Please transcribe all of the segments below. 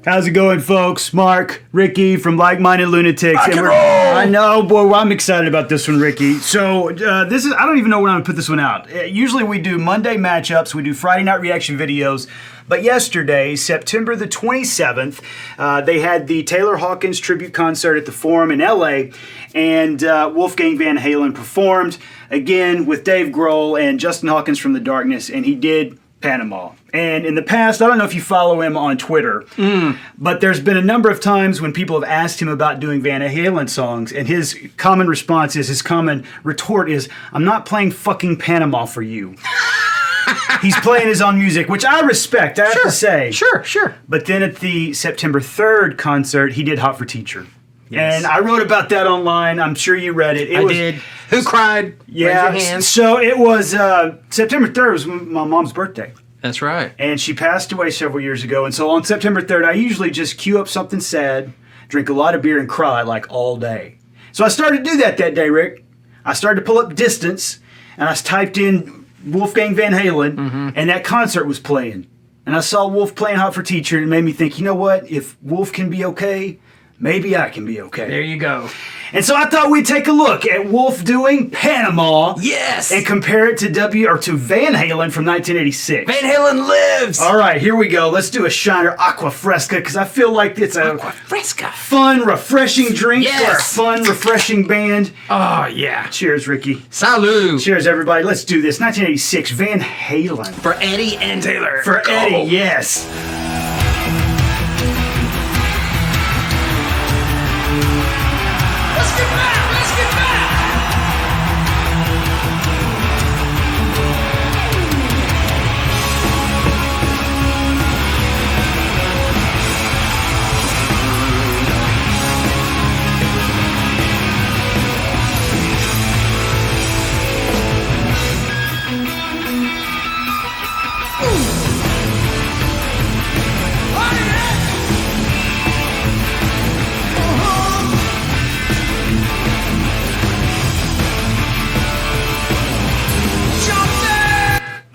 How's it going, folks? Mark, Ricky from Like Minded Lunatics. Rock and roll! I know, boy, I'm excited about this one, Ricky. So, this is, I don't even know when I'm going to put this one out. Usually we do Monday matchups, we do Friday night reaction videos. But yesterday, September the 27th, they had the Taylor Hawkins Tribute Concert at the Forum in LA, and Wolfgang Van Halen performed, again, with Dave Grohl and Justin Hawkins from The Darkness, and he did Panama. And in the past, I don't know if you follow him on Twitter, but there's been a number of times when people have asked him about doing Van Halen songs, and his common response is, his common retort is, I'm not playing fucking Panama for you. He's playing his own music, which I respect, I have to say. Sure. But then at the September 3rd concert, he did Hot for Teacher. Yes. And I wrote about that online. I'm sure you read it. I did. Who cried? Yeah. Raise your hands. So it was September 3rd was my mom's birthday. That's right. And she passed away several years ago. And so on September 3rd, I usually just cue up something sad, drink a lot of beer, and cry like all day. So I started to do that day, Rick. I started to pull up Distance, and I typed in Wolfgang Van Halen, and that concert was playing. And I saw Wolf playing Hot for Teacher, and it made me think, you know what? If Wolf can be okay, maybe I can be okay. There you go. And so I thought we'd take a look at Wolf doing Panama. Yes. And compare it to Van Halen from 1986. Van Halen lives. All right, here we go. Let's do a Shiner Aqua Fresca, because I feel like it's a Aqua Fresca. fun, refreshing drink Yes. for a fun, refreshing band. Oh, yeah. Cheers, Ricky. Salud. Cheers, everybody. Let's do this. 1986, Van Halen. For Eddie and Taylor. For Go. Eddie, yes. Let's get back. Let's get back.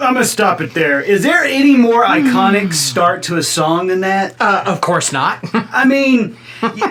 I'm going to stop it there. Is there any more iconic start to a song than that? Of course not. I mean,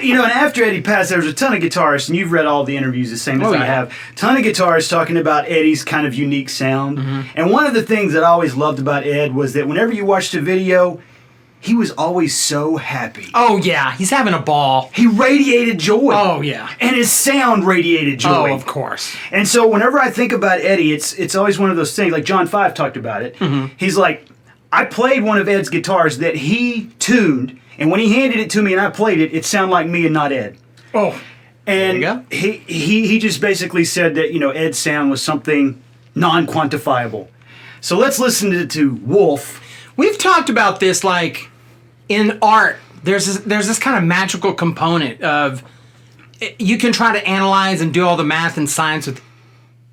you know, and after Eddie passed, there was a ton of guitarists, and you've read all the interviews the same as I have. Ton of guitarists talking about Eddie's kind of unique sound. And one of the things that I always loved about Ed was that whenever you watched a video, he was always so happy. Oh, yeah. He's having a ball. He radiated joy. Oh, yeah. And his sound radiated joy. Oh, of course. And so whenever I think about Eddie, it's always one of those things, like John Five talked about it. He's like, I played one of Ed's guitars that he tuned, and when he handed it to me and I played it, it sounded like me and not Ed. Oh, And there you go. he just basically said that, you know, Ed's sound was something non-quantifiable. So let's listen to Wolf. We've talked about this, like, in art, there's this kind of magical component of, you can try to analyze and do all the math and science with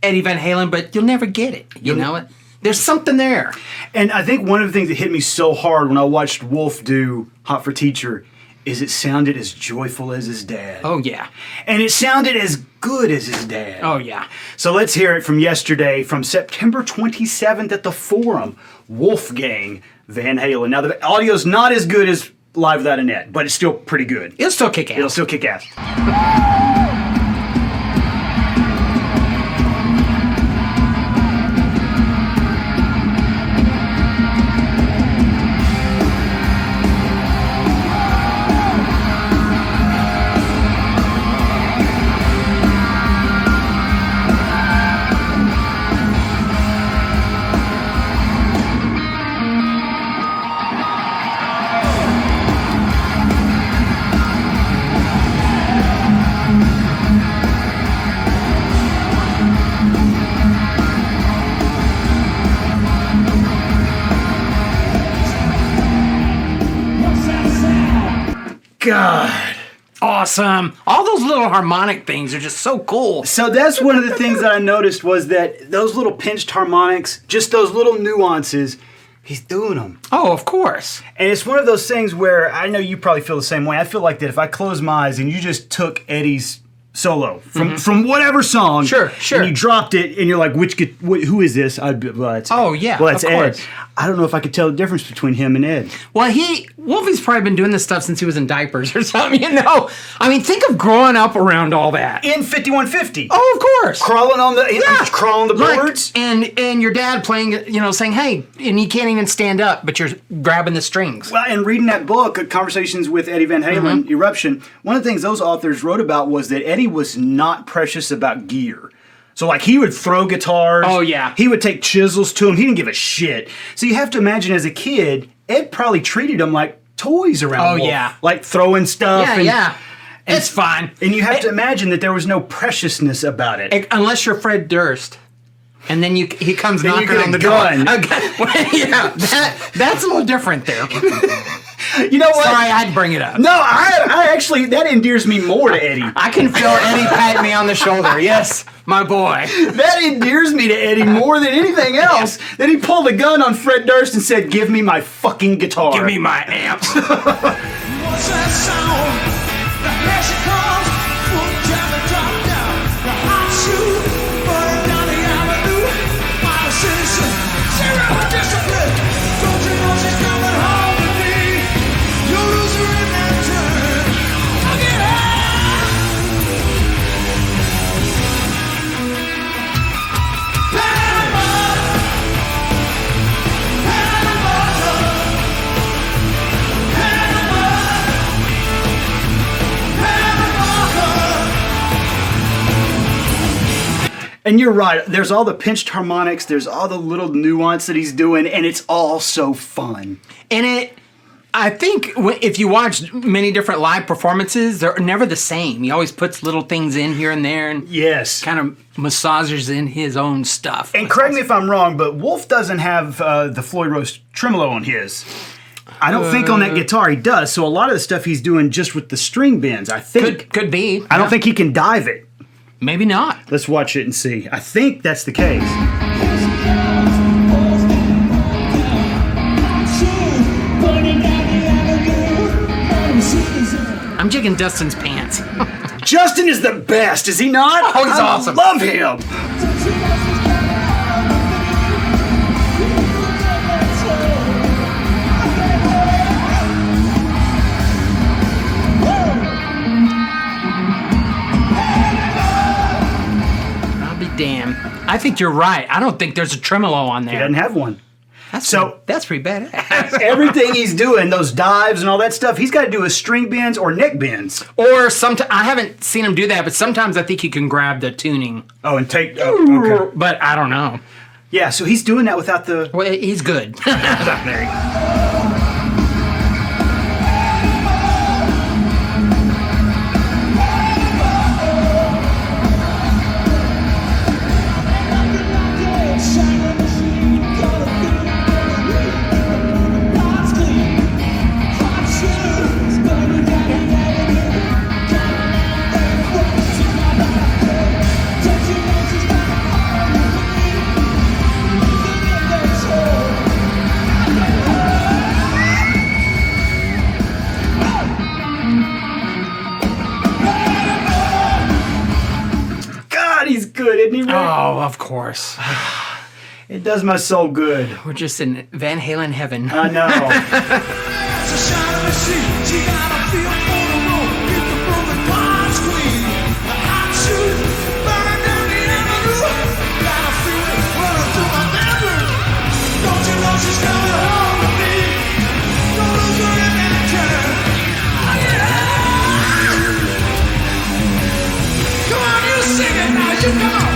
Eddie Van Halen, but you'll never get it. You know it? There's something there. And I think one of the things that hit me so hard when I watched Wolf do Hot for Teacher is it sounded as joyful as his dad. Oh, yeah. And it sounded as good as his dad. Oh, yeah. So let's hear it from yesterday, from September 27th at the Forum, Wolfgang Van Halen. Now, the audio's not as good as Live Without a Net, but it's still pretty good. It'll still kick ass. It'll still kick ass. God. Awesome. All those little harmonic things are just so cool. So that's one of the things that I noticed was that those little pinched harmonics, just those little nuances, he's doing them. Oh, of course. And it's one of those things where I know you probably feel the same way. I feel like that if I close my eyes and you just took Eddie's solo from whatever song. Sure. And you dropped it, and you're like, who is this? Oh, yeah, well, it's of Ed. course. I don't know if I could tell the difference between him and Ed. Well, Wolfie's probably been doing this stuff since he was in diapers or something, you know? I mean, think of growing up around all that. In 5150. Oh, of course. Crawling on the boards. And your dad playing, you know, saying, hey, and you can't even stand up, but you're grabbing the strings. Well, and reading that book, Conversations with Eddie Van Halen, Eruption, one of the things those authors wrote about was that Eddie was not precious about gear. So, like, he would throw guitars. Oh, yeah. He would take chisels to him. He didn't give a shit. So you have to imagine, as a kid, Ed probably treated him like toys around Wolf. Yeah. Like throwing stuff. Yeah. It's fine. And you have to imagine that there was no preciousness about it. Unless you're Fred Durst. And then he comes then knocking on the gun. door. Well, yeah, that's a little different there. You know what? Sorry, I'd bring it up. No, I actually, that endears me more to Eddie. I can feel Eddie patting me on the shoulder. Yes, my boy. That endears me to Eddie more than anything else. That he pulled a gun on Fred Durst and said, give me my fucking guitar. Give me my amps. What's that sound? The pressure comes, full jam and drop down. The hot shoe, burning down the avenue. My citizen, zero discipline. Don't you know she's coming home to me? You lose her in that turn. I'll get out. Panama, Panama, And you're right. There's all the pinched harmonics. There's all the little nuance that he's doing, and it's all so fun. And I think if you watch many different live performances, they're never the same. He always puts little things in here and there and Yes. kind of massages in his own stuff. And correct me if I'm wrong, but Wolf doesn't have the Floyd Rose tremolo on his. I don't think on that guitar he does. So a lot of the stuff he's doing just with the string bends, I think. Could be. I don't think he can dive it. Maybe not. Let's watch it and see. I think that's the case. I'm jigging Dustin's pants. Justin is the best, is he not? Oh, he's awesome. I love him. I'll be damned. I think you're right. I don't think there's a tremolo on He there. doesn't have one. That's pretty badass. Everything he's doing, those dives and all that stuff, he's got to do with string bends or neck bends. Or sometimes I haven't seen him do that, but sometimes I think he can grab the tuning. Oh, and take. Okay. But I don't know. Yeah, so he's doing that without the. Well, he's good. There you go. He's good, isn't he, Rick? Oh, of course. It does my soul good. We're just in Van Halen heaven. I know. It's a shot of the sea. She got a feel for the road. Get the broken parts clean. The hot shoes burning down the avenue. Got a feeling running through my memory. Don't you know she's coming home to me? Don't lose her in that turn. Oh, yeah. Come on, you sing it now. You come on.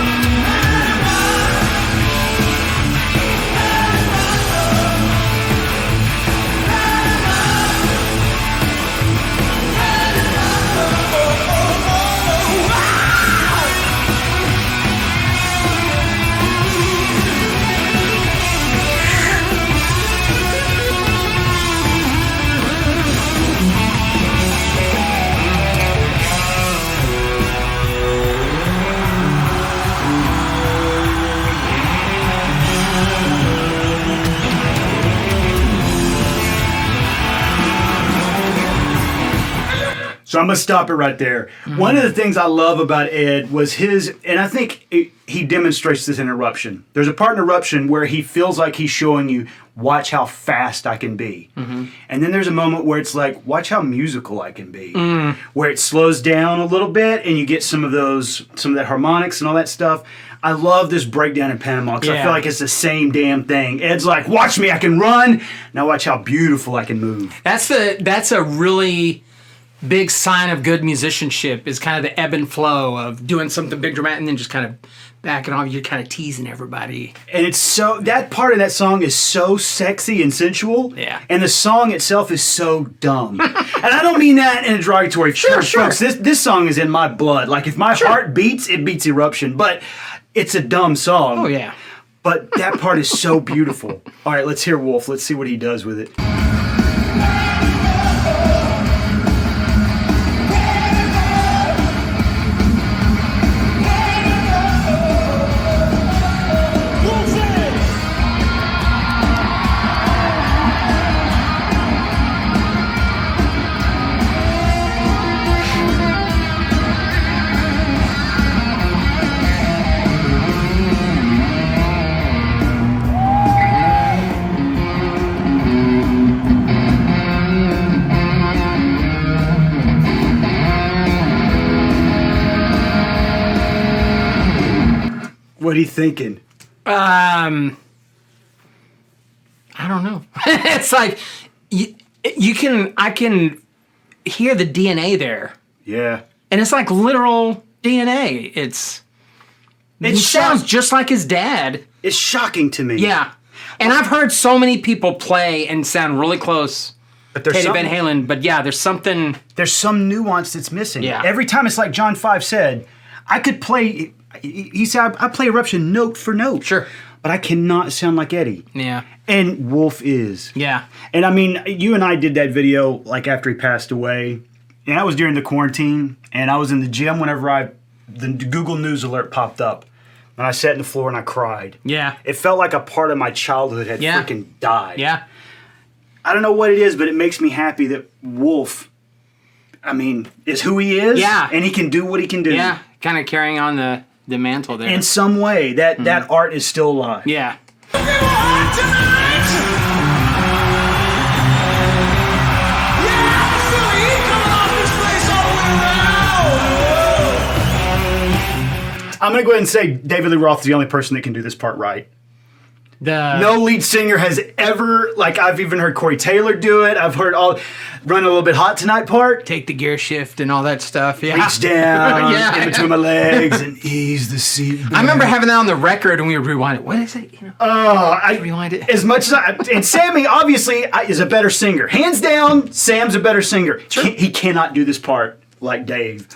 So I'm going to stop it right there. One of the things I love about Ed was his, and I think he demonstrates this in Eruption. There's a part in Eruption where he feels like he's showing you, watch how fast I can be. And then there's a moment where it's like, watch how musical I can be. Where it slows down a little bit and you get some of that harmonics and all that stuff. I love this breakdown in Panama because I feel like it's the same damn thing. Ed's like, watch me, I can run. Now watch how beautiful I can move. That's a really big sign of good musicianship, is kind of the ebb and flow of doing something big dramatic and then just kind of backing off. You're kind of teasing everybody. And it's so, that part of that song is so sexy and sensual. Yeah. And the song itself is so dumb. And I don't mean that in a derogatory term. Folks, this song is in my blood. Like, if my heart beats, it beats Eruption. But it's a dumb song. Oh, yeah. But that part is so beautiful. All right, let's hear Wolf. Let's see what he does with it. What are you thinking? I don't know. It's like I can hear the DNA there, Yeah. and it's like literal DNA. It sounds just like his dad. It's shocking to me. Yeah, and I've heard so many people play and sound really close. But there's Eddie Van Halen, but yeah, there's something. There's some nuance that's missing. Yeah. Every time it's like John 5 said, I could play. He said, I play Eruption note for note. Sure. But I cannot sound like Eddie. Yeah. And Wolf is. Yeah. And I mean, you and I did that video like after he passed away. And that was during the quarantine. And I was in the gym whenever the Google News alert popped up. And I sat on the floor and I cried. Yeah. It felt like a part of my childhood had freaking died. Yeah. I don't know what it is, but it makes me happy that Wolf, I mean, is who he is. Yeah. And he can do what he can do. Yeah. Kind of carrying on the mantle there. In some way, that art is still alive. Yeah. I'm going to go ahead and say David Lee Roth is the only person that can do this part right. No lead singer has ever, like, I've even heard Corey Taylor do it. I've heard Run a Little Bit Hot Tonight part. Take the gear shift and all that stuff. Yeah. Reach down Yeah. in between my legs and ease the seat. I remember having that on the record and we would rewind it. What is it? You know, I rewind it. As much as and Sammy obviously is a better singer. Hands down, Sam's a better singer. Sure. He cannot do this part like Dave.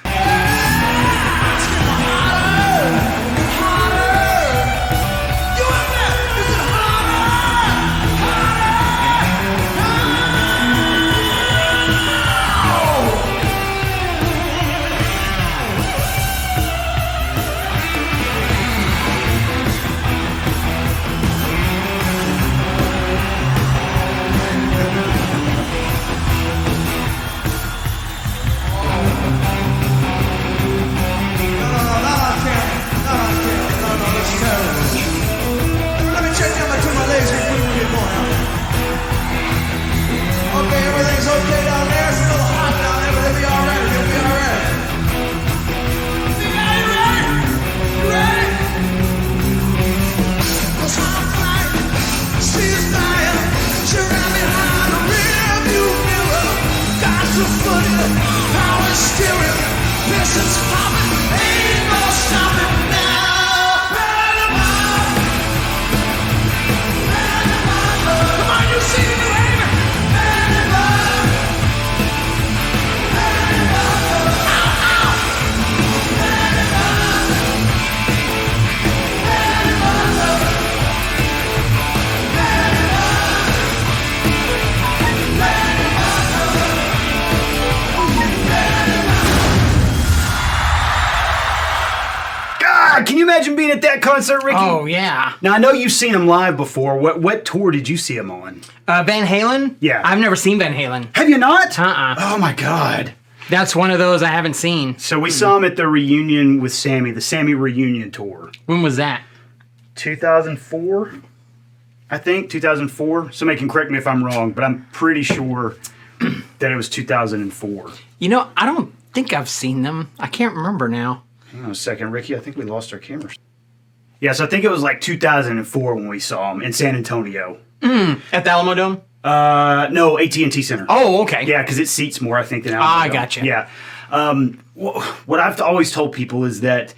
Can you imagine being at that concert, Ricky? Oh, yeah. Now, I know you've seen him live before. What tour did you see him on? Van Halen? Yeah. I've never seen Van Halen. Have you not? Uh-uh. Oh, my God. That's one of those I haven't seen. So we saw him at the reunion with Sammy, the Sammy reunion tour. When was that? 2004, I think, 2004. Somebody can correct me if I'm wrong, but I'm pretty sure that it was 2004. You know, I don't think I've seen them. I can't remember now. Hang on a second, Ricky. I think we lost our cameras. Yes, I think it was like 2004 when we saw him in San Antonio. At the Alamo Dome? No, AT&T Center. Oh, okay. Yeah, because it seats more, I think, than I Alamo Dome. gotcha. Yeah. What I've always told people is that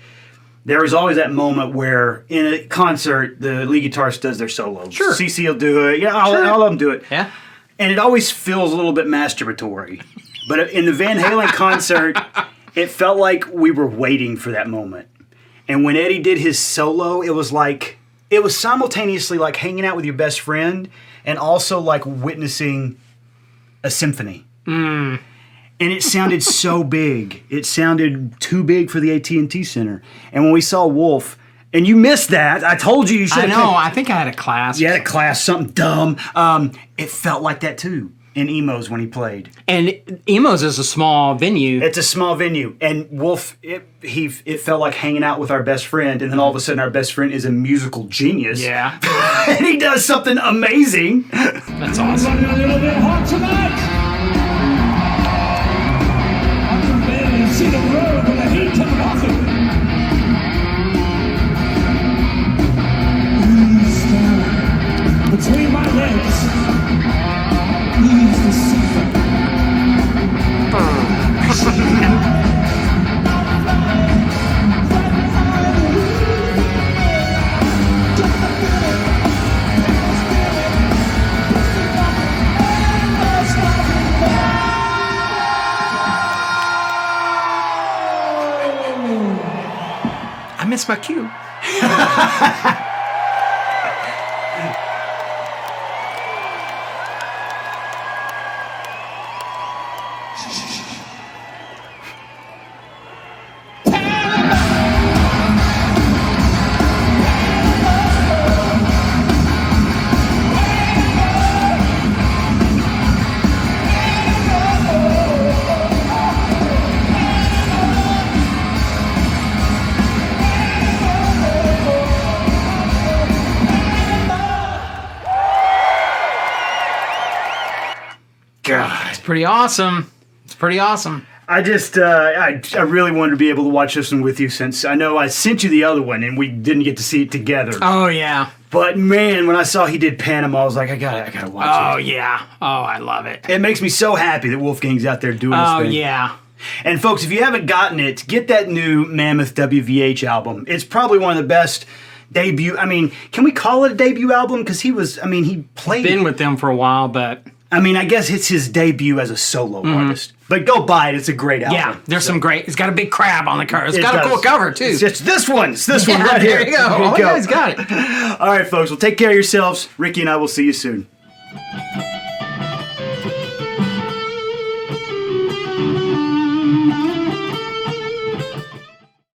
there is always that moment where in a concert, the lead guitarist does their solos. Sure. CC will do it. Yeah, all of them do it. Yeah. And it always feels a little bit masturbatory. But in the Van Halen concert, it felt like we were waiting for that moment. And when Eddie did his solo, it was simultaneously like hanging out with your best friend and also like witnessing a symphony. And it sounded so big. It sounded too big for the AT&T Center. And when we saw Wolf, and you missed that. I told you should have. I know. I think I had a class. You had a class, something dumb. It felt like that too in Emo's when he played. And Emo's is a small venue. It's a small venue. And Wolf, it felt like hanging out with our best friend. And then all of a sudden our best friend is a musical genius. Yeah. And he does something amazing. That's awesome. Running a little bit hot tonight. I can barely see the road with the heat coming off it. Ease down between my legs. Ease the seat. I missed my cue. God. It's pretty awesome. It's pretty awesome. I just, I really wanted to be able to watch this one with you since I know I sent you the other one and we didn't get to see it together. Oh, yeah. But man, when I saw he did Panama, I was like, I gotta watch it. Oh, yeah. Oh, I love it. It makes me so happy that Wolfgang's out there doing his Oh, thing. yeah. And folks, if you haven't gotten it, get that new Mammoth WVH album. It's probably one of the best debut. I mean, can we call it a debut album? Because he played. Been with them for a while, but I mean, I guess it's his debut as a solo artist. But go buy it. It's a great album. yeah, there's some great. It's got a big crab on the cover. It's It got a cool does. cover, too. It's just this one. It's this one Yeah, right there here. you go. There Oh, you guys got it. All right, folks. Well, take care of yourselves. Ricky and I will see you soon.